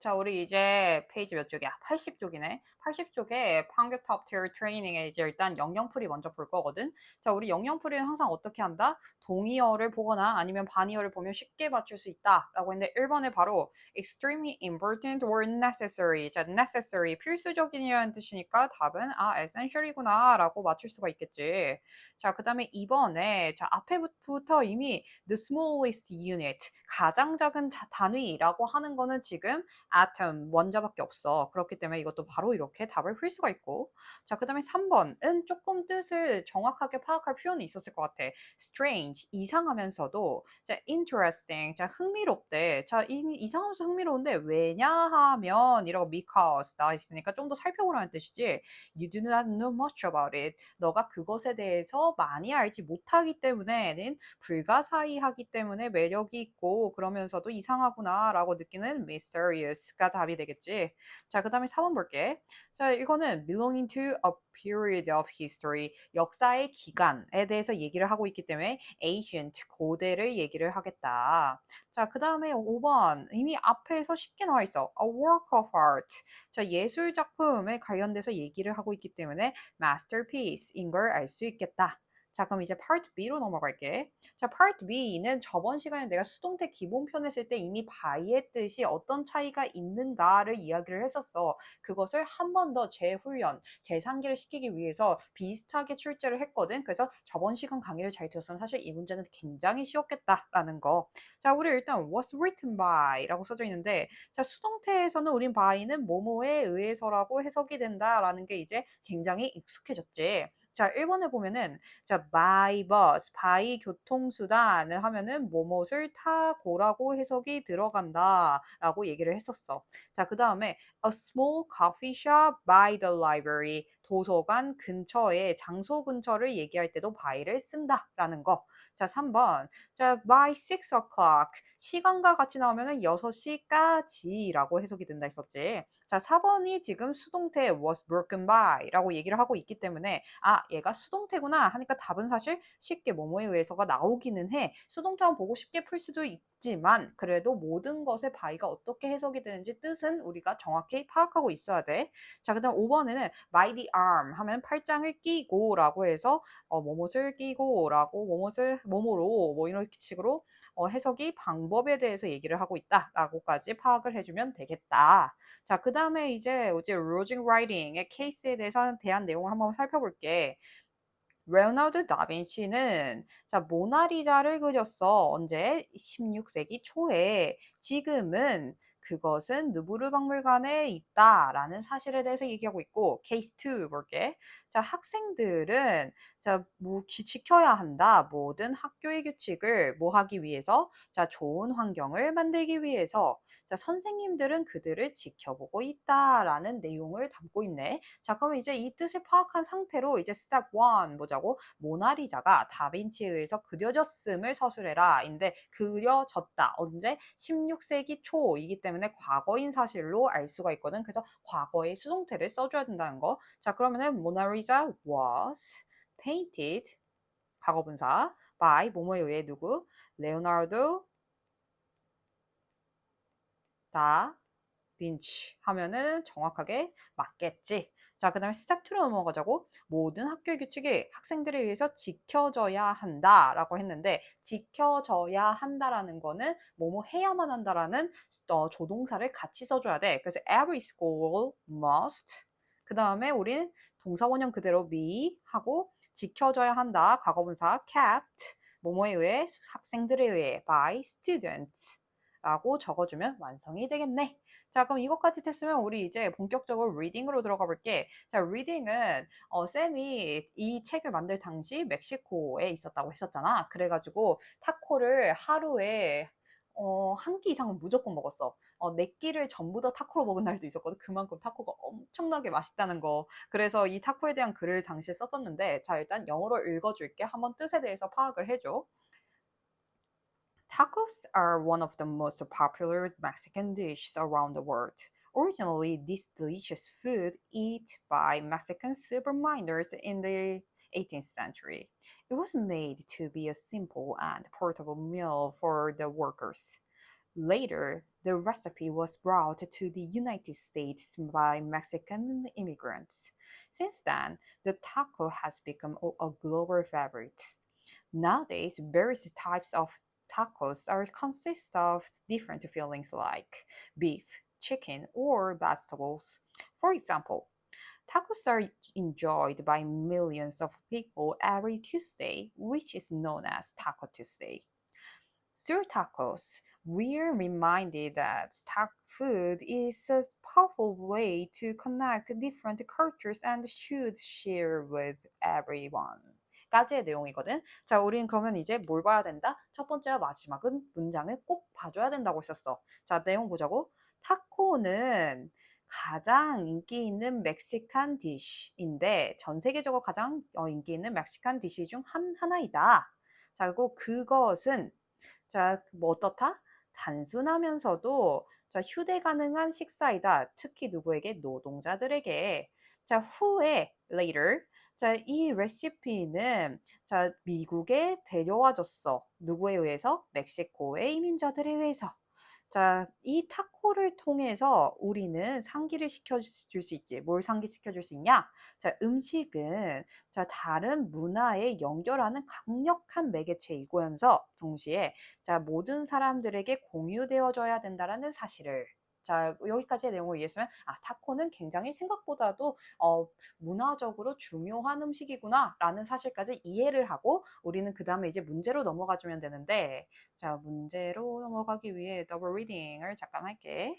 자, 우리 이제 페이지 몇 쪽이야? 80쪽이네. 80쪽에 판교 탑 티어 트레이닝에 이제 일단 영영풀이 먼저 볼 거거든. 자, 우리 영영풀이는 항상 어떻게 한다? 동의어를 보거나 아니면 반의어를 보면 쉽게 맞출 수 있다라고 했는데 1번에 바로 extremely important or necessary. 자, necessary 필수적인이라는 뜻이니까 답은 essential이구나라고 맞출 수가 있겠지. 자, 그다음에 2번에 자, 앞에부터 이미 the smallest unit 가장 작은 단위라고 하는 거는 지금 atom 원자밖에 없어. 그렇기 때문에 이것도 바로 이렇게 답을 풀 수가 있고. 자, 그다음에 3번은 조금 뜻을 정확하게 파악할 필요는 있었을 것 같아. strange 이상하면서도 자, interesting 자, 흥미롭대. 자, 이상하면서 흥미로운데 왜냐하면 이라고 because 나와 있으니까 좀 더 살펴보라는 뜻이지. You do not know much about it. 너가 그것에 대해서 많이 알지 못하기 때문에는 불가사의하기 때문에 매력이 있고 그러면서도 이상하구나라고 느끼는 mysterious가 답이 되겠지. 자, 그다음에 4번 볼게. 자, 이거는 belonging to a period of history 역사의 기간에 대해서 얘기를 하고 있기 때문에 ancient 고대를 얘기를 하겠다. 자, 그다음에 5번 이미 앞에서 쉽게 나와 있어. a work of art. 자, 예술 작품에 관련돼서 얘기를 하고 있기 때문에 masterpiece인 걸 알 수 있겠다. 자, 그럼 이제 파트 B로 넘어갈게. 자, 파트 B는 저번 시간에 내가 수동태 기본편 했을 때 이미 by의 뜻이 어떤 차이가 있는가를 이야기를 했었어. 그것을 한 번 더 재훈련, 재상기를 시키기 위해서 비슷하게 출제를 했거든. 그래서 저번 시간 강의를 잘 들었으면 사실 이 문제는 굉장히 쉬웠겠다라는 거. 자, 우리 일단 was written by 라고 써져 있는데 자, 수동태에서는 우린 by는 뭐뭐에 의해서라고 해석이 된다라는 게 이제 굉장히 익숙해졌지. 자, 1번에 보면은 자, by bus, by 교통수단을 하면은 뭐뭇을 타고라고 해석이 들어간다라고 얘기를 했었어. 자, 그다음에 a small coffee shop by the library. 도서관 근처에 장소 근처를 얘기할 때도 by를 쓴다라는 거. 자, 3번. 자, by 6 o'clock. 시간과 같이 나오면은 6시까지라고 해석이 된다 했었지. 자, 4번이 지금 수동태 was broken by라고 얘기를 하고 있기 때문에 얘가 수동태구나 하니까 답은 사실 쉽게 뭐뭐에 의해서가 나오기는 해. 수동태만 보고 쉽게 풀 수도 있지만 그래도 모든 것의 by가 어떻게 해석이 되는지 뜻은 우리가 정확히 파악하고 있어야 돼. 자, 그다음 5번에는 by the arm 하면 팔짱을 끼고라고 해서 뭐뭇을 끼고라고 뭐뭇을 뭐뭐로 뭐 이런 식으로 해석이 방법에 대해서 얘기를 하고 있다라고까지 파악을 해주면 되겠다. 자, 그 다음에 이제 로징 라이팅의 케이스에 대한 내용을 한번 살펴볼게. 레오나르도 다빈치는 자, 모나리자를 그렸어. 언제? 16세기 초에. 지금은 그것은 누브르 박물관에 있다라는 사실에 대해서 얘기하고 있고 케이스 2 볼게. 자, 학생들은 자, 지켜야 한다. 모든 학교의 규칙을 뭐 하기 위해서? 자, 좋은 환경을 만들기 위해서. 자, 선생님들은 그들을 지켜보고 있다라는 내용을 담고 있네. 자, 그럼 이제 이 뜻을 파악한 상태로 이제 스텝 1 보자고. 모나리자가 다빈치에 의해서 그려졌음을 서술해라. 인데 그려졌다. 언제? 16세기 초이기 때문에 과거인 사실로 알 수가 있거든. 그래서 과거의 수동태를 써줘야 된다는 거. 자, 그러면은 모나리자 was painted 과거분사 by 뭐뭐에 의해 누구? 레오나르도 다 빈치 하면은 정확하게 맞겠지. 자, 그 다음에 스텝 2로 넘어가자고. 모든 학교 규칙이 학생들에 의해서 지켜져야 한다라고 했는데 지켜져야 한다라는 거는 뭐뭐 해야만 한다라는 조동사를 같이 써줘야 돼. 그래서 every school must 그 다음에 우리는 동사 원형 그대로 be 하고 지켜져야 한다. 과거분사 kept 뭐뭐에 의해 학생들에 의해 by students 라고 적어주면 완성이 되겠네. 자, 그럼 이것까지 됐으면 우리 이제 본격적으로 리딩으로 들어가 볼게. 자, 리딩은 쌤이 이 책을 만들 당시 멕시코에 있었다고 했었잖아. 그래가지고 타코를 하루에 한 끼 이상은 무조건 먹었어. 네 끼를 전부 다 타코로 먹은 날도 있었거든. 그만큼 타코가 엄청나게 맛있다는 거. 그래서 이 타코에 대한 글을 당시에 썼었는데, 자, 일단 영어로 읽어줄게. 한번 뜻에 대해서 파악을 해줘. Tacos are one of the most popular Mexican dishes around the world. Originally, this delicious food eaten by Mexican silver miners in the 18th century. It was made to be a simple and portable meal for the workers. Later, the recipe was brought to the United States by Mexican immigrants. Since then, the taco has become a global favorite. Nowadays, various types of tacos are consist of different fillings like beef, chicken, or vegetables. For example, tacos are enjoyed by millions of people every Tuesday, which is known as Taco Tuesday. Through tacos, we're reminded that food is a powerful way to connect different cultures and should share with everyone. 까지의 내용이거든. 자, 우린 그러면 이제 뭘 봐야 된다? 첫 번째와 마지막은 문장을 꼭 봐줘야 된다고 했었어. 자, 내용 보자고. 타코는 가장 인기 있는 멕시칸 디쉬인데 전 세계적으로 가장 인기 있는 멕시칸 디쉬 중 하나이다. 자, 그리고 그것은 자, 뭐 어떻다? 단순하면서도 자, 휴대 가능한 식사이다. 특히 누구에게? 노동자들에게. 자, 후에 later. 자, 이 레시피는 자, 미국에 데려와졌어. 누구에 의해서? 멕시코의 이민자들에 의해서. 자, 이 타코를 통해서 우리는 상기를 시켜줄 수 있지. 뭘 상기시켜줄 수 있냐? 자, 음식은 자, 다른 문화에 연결하는 강력한 매개체이고면서 동시에 자, 모든 사람들에게 공유되어져야 된다라는 사실을 자, 여기까지의 내용을 이해했으면 타코는 굉장히 생각보다도 문화적으로 중요한 음식이구나 라는 사실까지 이해를 하고 우리는 그 다음에 이제 문제로 넘어가주면 되는데 자, 문제로 넘어가기 위해 더블 리딩을 잠깐 할게.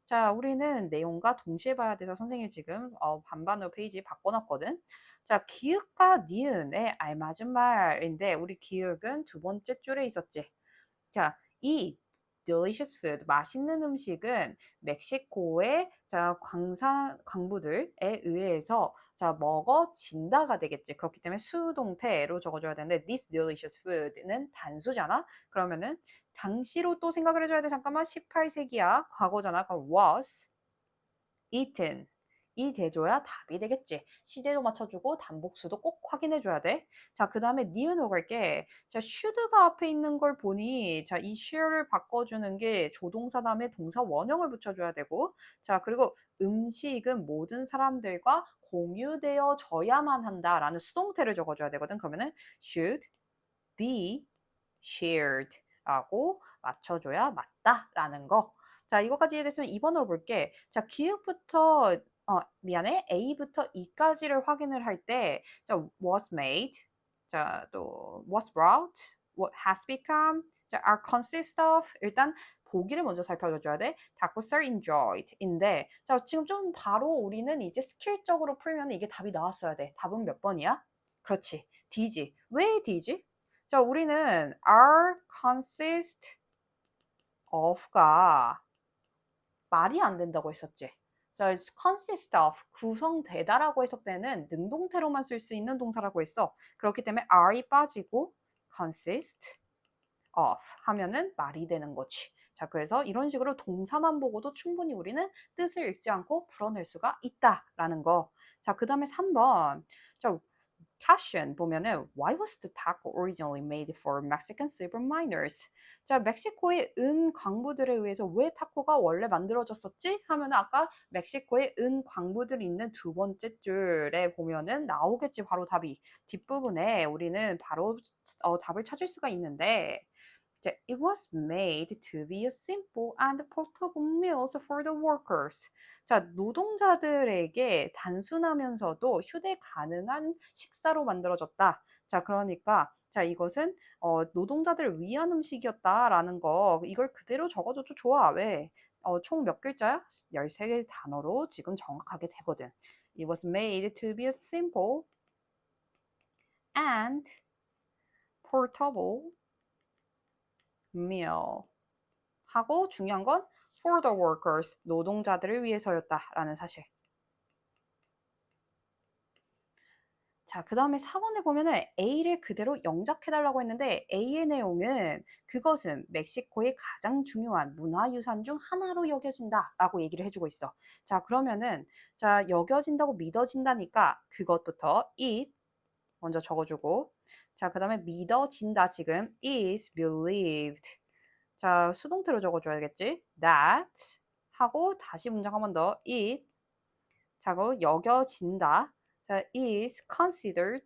자, 우리는 내용과 동시에 봐야 돼서 선생님이 지금 반반으로 페이지 바꿔놨거든. 자, 기읍과 니은에 알맞은 말인데 우리 기읍은 두 번째 줄에 있었지. 자, 이 delicious food, 맛있는 음식은 멕시코의 자, 광부들에 의해서 자, 먹어진다가 되겠지. 그렇기 때문에 수동태로 적어줘야 되는데 this delicious food는 단수잖아. 그러면은 당시로 또 생각을 해줘야 돼. 잠깐만 18세기야. 과거잖아. 그럼 was eaten. 이 대줘야 답이 되겠지. 시제로 맞춰주고 단복수도 꼭 확인해줘야 돼. 자, 그 다음에 니은으로 갈게. 자, should가 앞에 있는 걸 보니 자, 이 should를 바꿔주는 게 조동사 다음에 동사 원형을 붙여줘야 되고 자, 그리고 음식은 모든 사람들과 공유되어져야만 한다라는 수동태를 적어줘야 되거든. 그러면은 should be shared 라고 맞춰줘야 맞다라는 거. 자, 이거까지 이해됐으면 2번으로 볼게. 자, 기읍부터 미안해. A부터 E까지를 확인을 할 때, 자, was made, 자, 또 was brought, what has become, 자, are consist of, 일단 보기를 먼저 살펴줘야 돼. tacos are enjoyed인데, 자, 지금 좀 바로 우리는 이제 스킬적으로 풀면 이게 답이 나왔어야 돼. 답은 몇 번이야? 그렇지. D지. 왜 D지? 자, 우리는 are consist of가 말이 안 된다고 했었지. 자, consist of 구성되다라고 해석 때는 능동태로만 쓸 수 있는 동사라고 했어. 그렇기 때문에 are이 빠지고 consist of 하면은 말이 되는 거지. 자, 그래서 이런 식으로 동사만 보고도 충분히 우리는 뜻을 읽지 않고 풀어낼 수가 있다라는 거. 자, 그 다음에 3번. 자, caption 보면은 Why was the taco originally made for Mexican silver miners? 자, 멕시코의 은 광부들에 의해서 왜 타코가 원래 만들어졌었지? 하면은 아까 멕시코의 은 광부들이 있는 두 번째 줄에 보면은 나오겠지 바로 답이. 뒷부분에 우리는 바로 답을 찾을 수가 있는데 It was made to be a simple and portable meal for the workers. 자, 노동자들에게 단순하면서도 휴대 가능한 식사로 만들어졌다. 자, 그러니까 자, 이것은 노동자들을 위한 음식이었다라는 거 이걸 그대로 적어줘도 좋아. 왜? 총 몇 글자야? 13개 단어로 지금 정확하게 되거든. It was made to be a simple and portable meal. 하고 중요한 건 for the workers, 노동자들을 위해서였다라는 사실. 자, 그 다음에 4번에 보면은 A를 그대로 영작해달라고 했는데 A의 내용은 그것은 멕시코의 가장 중요한 문화유산 중 하나로 여겨진다 라고 얘기를 해주고 있어. 자, 그러면은 자, 여겨진다고 믿어진다니까 그것부터 it 먼저 적어주고 자, 그 다음에 믿어진다 지금 is believed 자, 수동태로 적어줘야겠지? That 하고 다시 문장 한 번 더. It 자, 그 여겨진다. 자, is considered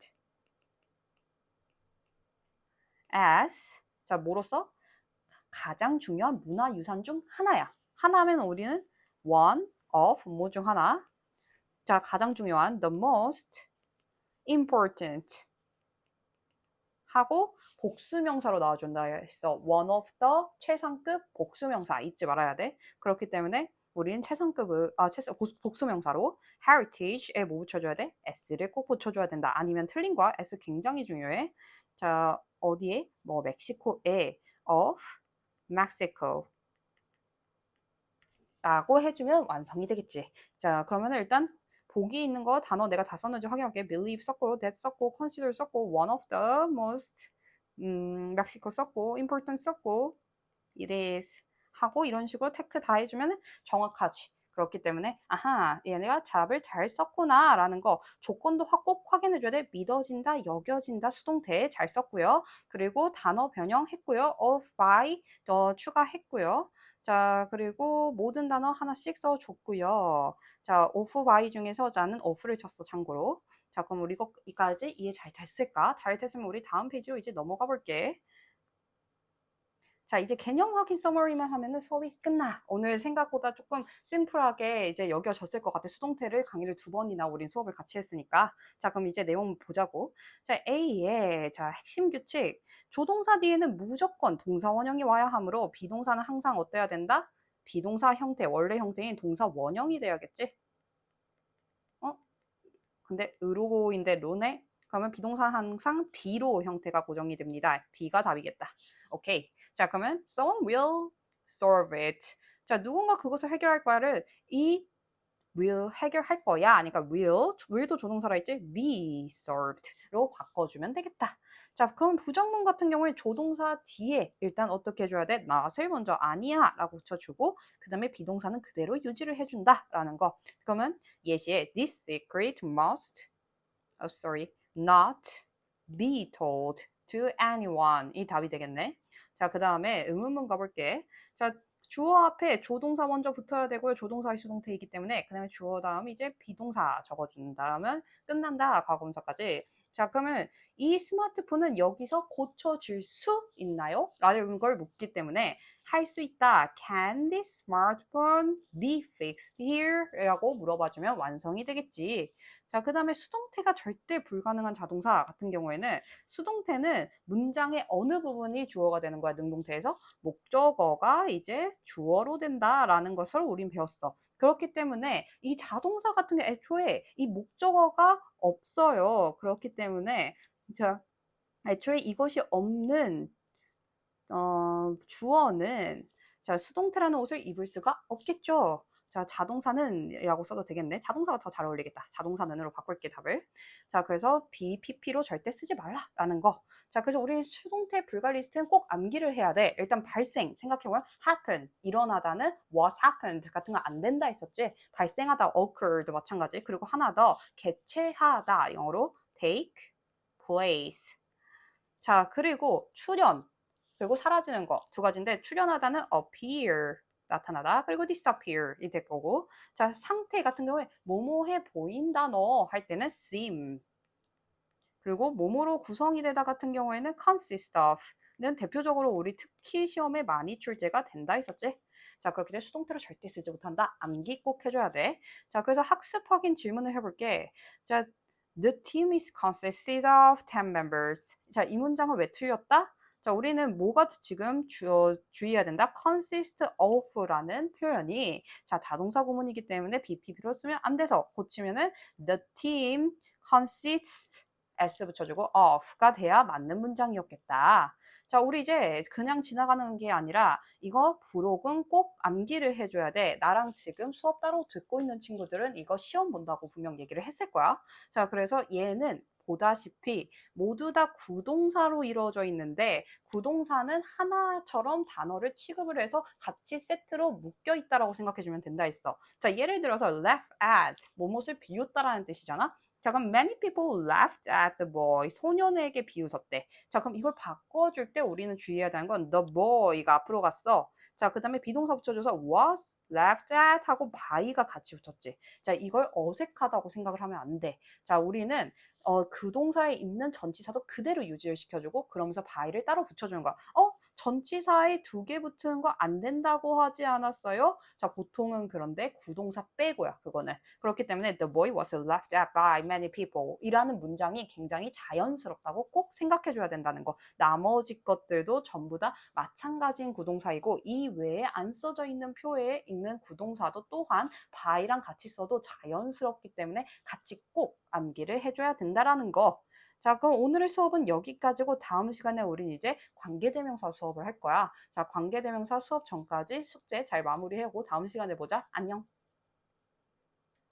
as 자, 뭐로써? 가장 중요한 문화유산 중 하나야. 하나면 우리는 one of 뭐 중 하나. 자, 가장 중요한 the most important 하고 복수명사로 나와준다 했어. one of the 최상급 복수명사 잊지 말아야 돼. 그렇기 때문에 우리는 최상급을 복수명사로 heritage에 뭐 붙여줘야 돼? s를 꼭 붙여줘야 된다. 아니면 틀린 거야. s 굉장히 중요해. 자, 어디에? 뭐 멕시코에 of Mexico 라고 해주면 완성이 되겠지. 자, 그러면 일단 보기 있는 거 단어 내가 다 썼는지 확인할게. believe 썼고, that 썼고, consider 썼고, one of the most Mexico 썼고, important 썼고, it is 하고 이런 식으로 테크 다 해주면 정확하지. 그렇기 때문에 아하 얘네가 잡을 잘 썼구나 라는 거 조건도 꼭 확인해줘야 돼. 믿어진다, 여겨진다 수동태 잘 썼고요. 그리고 단어 변형했고요. of, by 추가했고요. 자, 그리고 모든 단어 하나씩 써줬고요. 자, of, by 중에서 나는 of를 쳤어, 참고로. 자, 그럼 우리 이거까지 이해 잘 됐을까? 잘 됐으면 우리 다음 페이지로 이제 넘어가 볼게. 자, 이제 개념 확인 서머리만 하면은 수업이 끝나. 오늘 생각보다 조금 심플하게 이제 여겨졌을 것 같아. 수동태를 강의를 2번이나 우린 수업을 같이 했으니까. 자, 그럼 이제 내용 보자고. 자, A의 자, 핵심 규칙. 조동사 뒤에는 무조건 동사 원형이 와야 하므로 비동사는 항상 어때야 된다? 비동사 형태, 원래 형태인 동사 원형이 돼야겠지? 어? 근데 으로인데 로네? 그러면 비동사 항상 B로 형태가 고정이 됩니다. B가 답이겠다. 오케이. 자, 그러면 someone will solve it. 자, 누군가 그것을 해결할 거야를 이 will 해결할 거야. 아니까 will도 조동사라 했지? be solved로 바꿔주면 되겠다. 자, 그럼 부정문 같은 경우에 조동사 뒤에 일단 어떻게 해줘야 돼? not을 먼저 아니야 라고 붙여주고 그 다음에 비동사는 그대로 유지를 해준다 라는 거. 그러면 예시에 this secret must not be told to anyone 이 답이 되겠네. 자, 그 다음에 의문문 가볼게. 자, 주어 앞에 조동사 먼저 붙어야 되고요. 조동사의 수동태이기 때문에 그 다음에 주어 다음 이제 비동사 적어준 다음은 끝난다. 과거분사까지. 자, 그러면 이 스마트폰은 여기서 고쳐질 수 있나요? 라는 걸 묻기 때문에 할 수 있다. Can this smartphone be fixed here? 라고 물어봐주면 완성이 되겠지. 자, 그 다음에 수동태가 절대 불가능한 자동사 같은 경우에는 수동태는 문장의 어느 부분이 주어가 되는 거야. 능동태에서 목적어가 이제 주어로 된다라는 것을 우린 배웠어. 그렇기 때문에 이 자동사 같은 게 애초에 이 목적어가 없어요. 그렇기 때문에 자, 애초에 이것이 없는 주어는 자, 수동태라는 옷을 입을 수가 없겠죠. 자, 자동사는 이라고 써도 되겠네. 자동사가 더 잘 어울리겠다. 자동사는으로 바꿀게 답을. 자, 그래서 BPP로 절대 쓰지 말라라는 거. 자, 그래서 우리 수동태 불가 리스트는 꼭 암기를 해야 돼. 일단 발생 생각해보면 happen 일어나다는 what happened 같은 거 안 된다 했었지. 발생하다 occurred 마찬가지. 그리고 하나 더 개최하다 영어로 take place. 자, 그리고 출현 그리고 사라지는 거 두 가지인데 출현하다는 appear 나타나다 그리고 disappear 이 될 거고 자 상태 같은 경우에 뭐뭐해 보인다 너 할 때는 seem 그리고 뭐뭐로 구성이 되다 같은 경우에는 consist of는 대표적으로 우리 특히 시험에 많이 출제가 된다 했었지. 자 그렇게 돼 수동태로 절대 쓰지 못한다. 암기 꼭 해줘야 돼. 자 그래서 학습 확인 질문을 해볼게. 자 The team is consisted of 10 members. 자 이 문장을 왜 틀렸다? 자, 우리는 뭐가 지금 주의해야 된다? consist of라는 표현이 자, 자동사 구문이기 때문에 BPP로 쓰면 안 돼서 고치면은 the team consists s 붙여주고 of가 돼야 맞는 문장이었겠다. 자, 우리 이제 그냥 지나가는 게 아니라 이거 부록은 꼭 암기를 해줘야 돼. 나랑 지금 수업 따로 듣고 있는 친구들은 이거 시험 본다고 분명 얘기를 했을 거야. 자, 그래서 얘는 보다시피 모두 다 구동사로 이루어져 있는데 구동사는 하나처럼 단어를 취급을 해서 같이 세트로 묶여 있다라고 생각해 주면 된다 했어. 자, 예를 들어서 laugh at 뭐뭇을 비웃다라는 뜻이잖아. 자, 그럼 many people laughed at the boy. 소년에게 비웃었대. 자, 그럼 이걸 바꿔줄 때 우리는 주의해야 되는 건 the boy가 앞으로 갔어. 자, 그다음에 비동사 붙여줘서 was laughed at 하고 by가 같이 붙었지. 자, 이걸 어색하다고 생각을 하면 안 돼. 자, 우리는 그 동사에 있는 전치사도 그대로 유지를 시켜주고 그러면서 by를 따로 붙여주는 거야. 전치사에 두 개 붙은 거 안 된다고 하지 않았어요? 자, 보통은 그런데 구동사 빼고요, 그거는. 그렇기 때문에 the boy was laughed at by many people 이라는 문장이 굉장히 자연스럽다고 꼭 생각해 줘야 된다는 거. 나머지 것들도 전부 다 마찬가지인 구동사이고 이 외에 안 써져 있는 표에 있는 구동사도 또한 by랑 같이 써도 자연스럽기 때문에 같이 꼭 암기를 해줘야 된다라는 거. 자, 그럼 오늘의 수업은 여기까지고 다음 시간에 우린 이제 관계대명사 수업을 할 거야. 자, 관계대명사 수업 전까지 숙제 잘 마무리하고 다음 시간에 보자. 안녕.